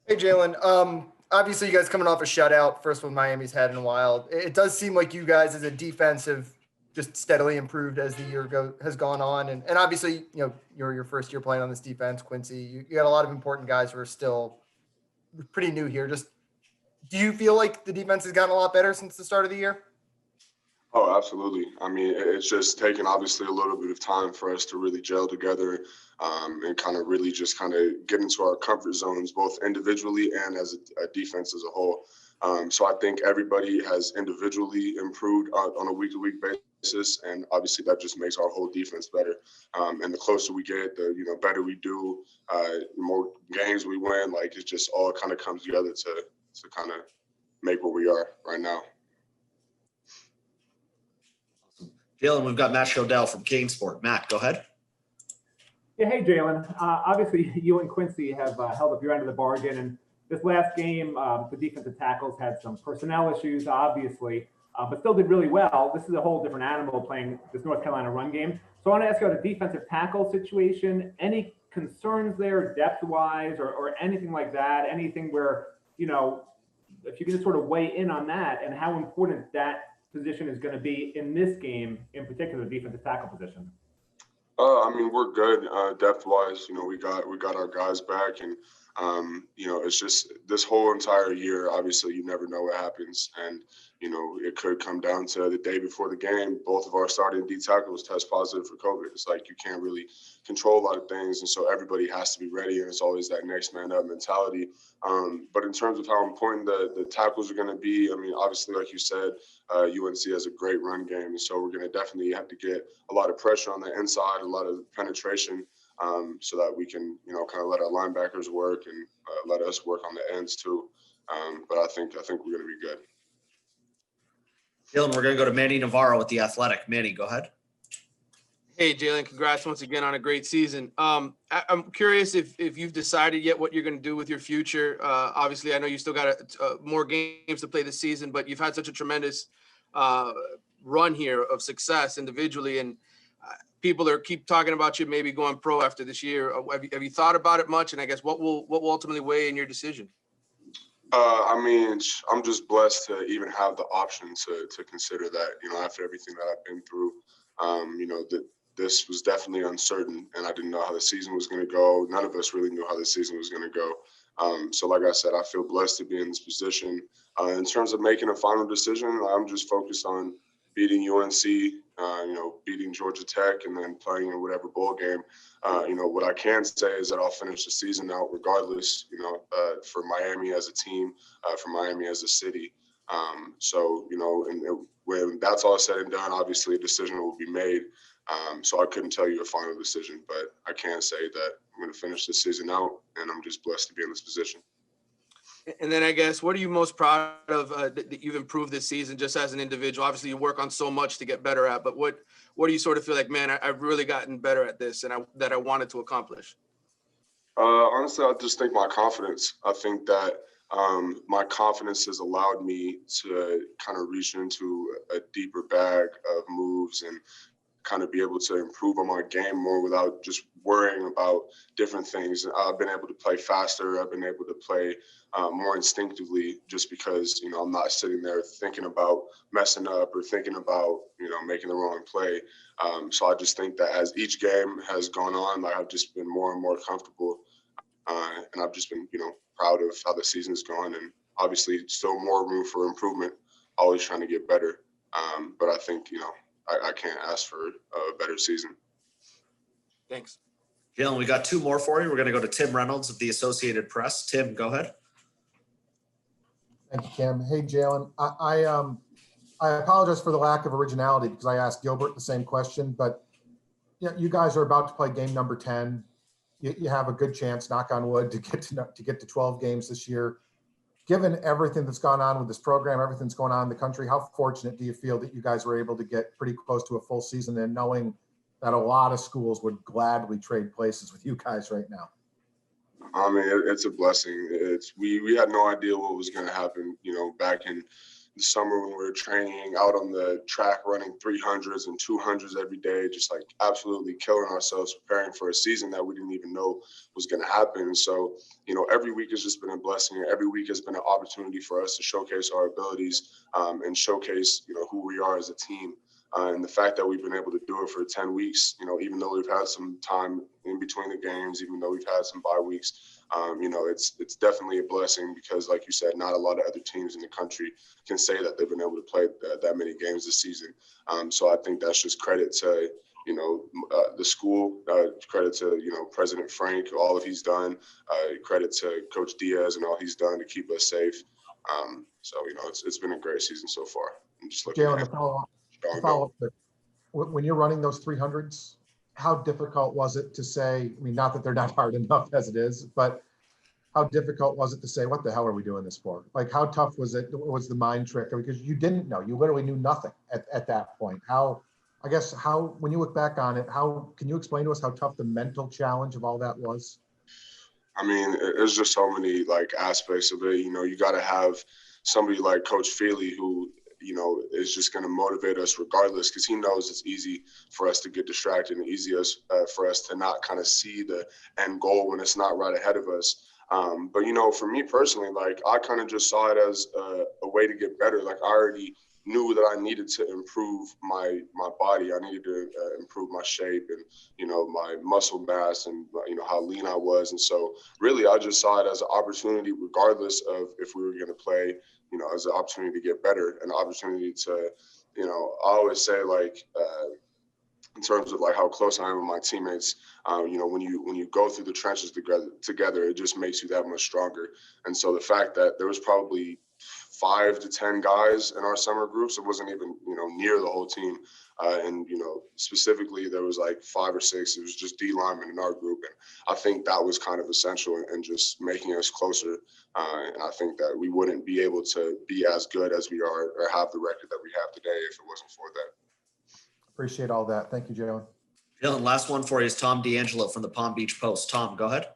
Hey, Jaelan. Obviously, you guys coming off a shutout, first one Miami's had in a while. It does seem like you guys, as a defense, have just steadily improved as the has gone on. And obviously, you're your first year playing on this defense, Quincy. You got a lot of important guys who are still pretty new here. Just do you feel like the defense has gotten a lot better since the start of the year? Oh, absolutely. I mean, it's just taken obviously a little bit of time for us to really gel together and kind of really just kind of get into our comfort zones, both individually and as a defense as a whole. So I think everybody has individually improved on a week-to-week basis, and obviously that just makes our whole defense better. And the closer we get, the better we do, the more games we win. Like it just all kind of comes together to kind of make what we are right now. Jaelan, we've got Matt Shodell from Kane Sport. Matt, go ahead. Yeah, hey, Jaelan. Obviously, you and Quincy have held up your end of the bargain. And this last game, the defensive tackles had some personnel issues, obviously, but still did really well. This is a whole different animal playing this North Carolina run game. So I want to ask you about the defensive tackle situation. Any concerns there depth-wise or anything like that? Anything where, if you can just sort of weigh in on that and how important that position is going to be in this game, in particular, defensive tackle position? I mean, we're good depth-wise. We got our guys back, and it's just this whole entire year. Obviously, you never know what happens, and it could come down to the day before the game. Both of our starting D tackles test positive for COVID. It's like you can't really control a lot of things, and so everybody has to be ready. And it's always that next man up mentality. But in terms of how important the tackles are going to be, I mean, obviously, like you said, UNC has a great run game, and so we're going to definitely have to get a lot of pressure on the inside, a lot of penetration, so that we can, kind of let our linebackers work and let us work on the ends too. But I think we're going to be good. Jaelan, we're going to go to Manny Navarro with The Athletic. Manny, go ahead. Hey, Jaelan, congrats once again on a great season. I'm curious if you've decided yet what you're going to do with your future. Obviously, I know you still got more games to play this season, but you've had such a tremendous run here of success individually, and people keep talking about you maybe going pro after this year. Have you thought about it much? And I guess what will ultimately weigh in your decision? I mean, I'm just blessed to even have the option to consider that, after everything that I've been through, that this was definitely uncertain, and I didn't know how the season was going to go. None of us really knew how the season was going to go. So like I said, I feel blessed to be in this position. In terms of making a final decision, I'm just focused on beating UNC, beating Georgia Tech, and then playing in whatever bowl game. What I can say is that I'll finish the season out regardless, for Miami as a team, for Miami as a city. When that's all said and done, obviously a decision will be made. So I couldn't tell you a final decision, but I can say that I'm going to finish this season out, and I'm just blessed to be in this position. And then I guess, what are you most proud of that you've improved this season just as an individual? Obviously, you work on so much to get better at, but what do you sort of feel like, man, I've really gotten better at this and that I wanted to accomplish? Honestly, I just think my confidence. I think that my confidence has allowed me to kind of reach into a deeper bag of moves and kind of be able to improve on my game more without just worrying about different things. I've been able to play faster. I've been able to play more instinctively just because, I'm not sitting there thinking about messing up or thinking about, making the wrong play. So I just think that as each game has gone on, I've just been more and more comfortable. And I've just been, proud of how the season's gone, and obviously still more room for improvement, always trying to get better. But I think, I can't ask for a better season. Thanks. Jaelan, we got two more for you. We're going to go to Tim Reynolds of the Associated Press. Tim, go ahead. Thank you, Kim. Hey, Jaelan. I apologize for the lack of originality because I asked Gilbert the same question, but you guys are about to play game number 10. You have a good chance, knock on wood, to get to 12 games this year. Given everything that's gone on with this program, everything that's going on in the country, how fortunate do you feel that you guys were able to get pretty close to a full season, and knowing that a lot of schools would gladly trade places with you guys right now? I mean, it's a blessing. We had no idea what was going to happen, back in the summer when we were training out on the track, running 300s and 200s every day, just like absolutely killing ourselves, preparing for a season that we didn't even know was going to happen. So, every week has just been a blessing. Every week has been an opportunity for us to showcase our abilities and showcase, who we are as a team. And the fact that we've been able to do it for 10 weeks, even though we've had some time in between the games, even though we've had some bye weeks, it's definitely a blessing because, like you said, not a lot of other teams in the country can say that they've been able to play that many games this season. So I think that's just credit to, the school, credit to, President Frank, all that he's done, credit to Coach Diaz and all he's done to keep us safe. So, it's been a great season so far. I'm just looking Jaelan, at to follow up, when you're running those 300s, how difficult was it to say, I mean, not that they're not hard enough as it is, but how difficult was it to say, what the hell are we doing this for? Like, how tough was it? Was the mind trick? Because you didn't know, you literally knew nothing at that point. When you look back on it, can you explain to us how tough the mental challenge of all that was? I mean, there's just so many aspects of it. You got to have somebody like Coach Feely who, is just going to motivate us regardless, because he knows it's easy for us to get distracted and easy for us to not kind of see the end goal when it's not right ahead of us. But, for me personally, I kind of just saw it as a way to get better. I already knew that I needed to improve my body. I needed to improve my shape and, my muscle mass and, how lean I was. And so really, I just saw it as an opportunity, regardless of if we were going to play, as an opportunity to get better, an opportunity to, I always say in terms of how close I am with my teammates, when you go through the trenches together, it just makes you that much stronger. And so the fact that there was probably 5 to 10 guys in our summer groups, it wasn't even near the whole team, and specifically there was 5 or 6. It was just D linemen in our group, and I think that was kind of essential in just making us closer. And I think that we wouldn't be able to be as good as we are or have the record that we have today if it wasn't for that. Appreciate all that. Thank you, Jaelan. Jaelan, last one for you is Tom D'Angelo from the Palm Beach Post. Tom, go ahead.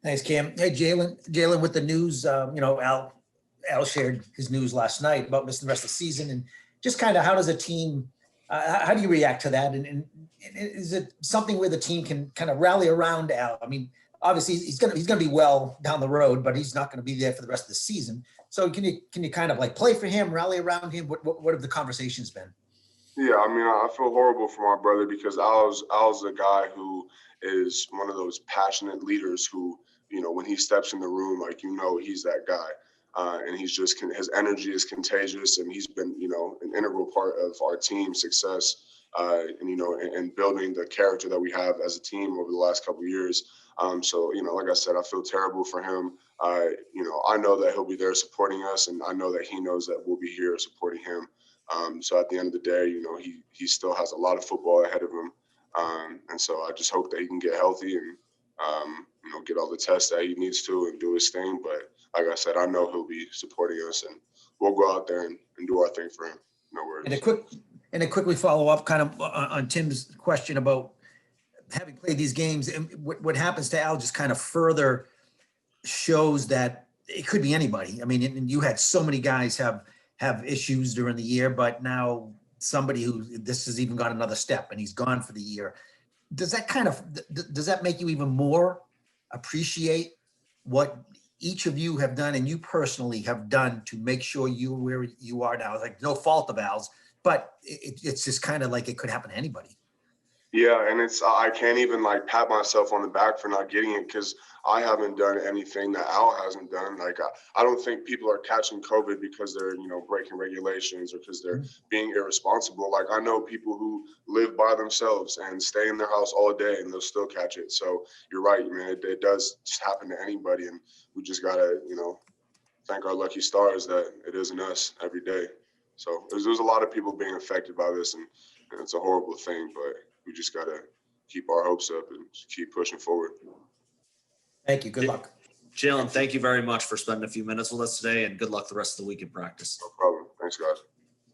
Thanks, Cam. Hey, Jaelan, with the news, Al shared his news last night about missing the rest of the season, and just kind of how does a team, how do you react to that? And is it something where the team can kind of rally around Al? I mean, obviously he's gonna be well down the road, but he's not going to be there for the rest of the season. So can you kind of play for him, rally around him? What have the conversations been? Yeah, I mean, I feel horrible for my brother because Al's a guy who is one of those passionate leaders who, when he steps in the room, he's that guy. And he's just, his energy is contagious, and he's been, an integral part of our team's success, and building the character that we have as a team over the last couple of years. So, like I said, I feel terrible for him. I know that he'll be there supporting us, and I know that he knows that we'll be here supporting him. So at the end of the day, he still has a lot of football ahead of him. And so I just hope that he can get healthy and, get all the tests that he needs to and do his thing. But like I said, I know he'll be supporting us, and we'll go out there and do our thing for him. No worries. And a quickly follow up kind of on Tim's question about having played these games, and what happens to Al just kind of further shows that it could be anybody. I mean, and you had so many guys have issues during the year, but now somebody who this has even gone another step and he's gone for the year. Does that make you even more appreciate what each of you have done and you personally have done to make sure you're where you are now? It's no fault of Al's, but it's just kind of it could happen to anybody. Yeah, and I can't even pat myself on the back for not getting it because I haven't done anything that Al hasn't done. I don't think people are catching COVID because they're breaking regulations or because they're being irresponsible. I know people who live by themselves and stay in their house all day and they'll still catch it. So you're right, man. It does just happen to anybody, and we just gotta thank our lucky stars that it isn't us every day. So there's a lot of people being affected by this, and it's a horrible thing, but we just got to keep our hopes up and keep pushing forward. Thank you. Good luck. Jaelan, thank you very much for spending a few minutes with us today, and good luck the rest of the week in practice. No problem. Thanks, guys.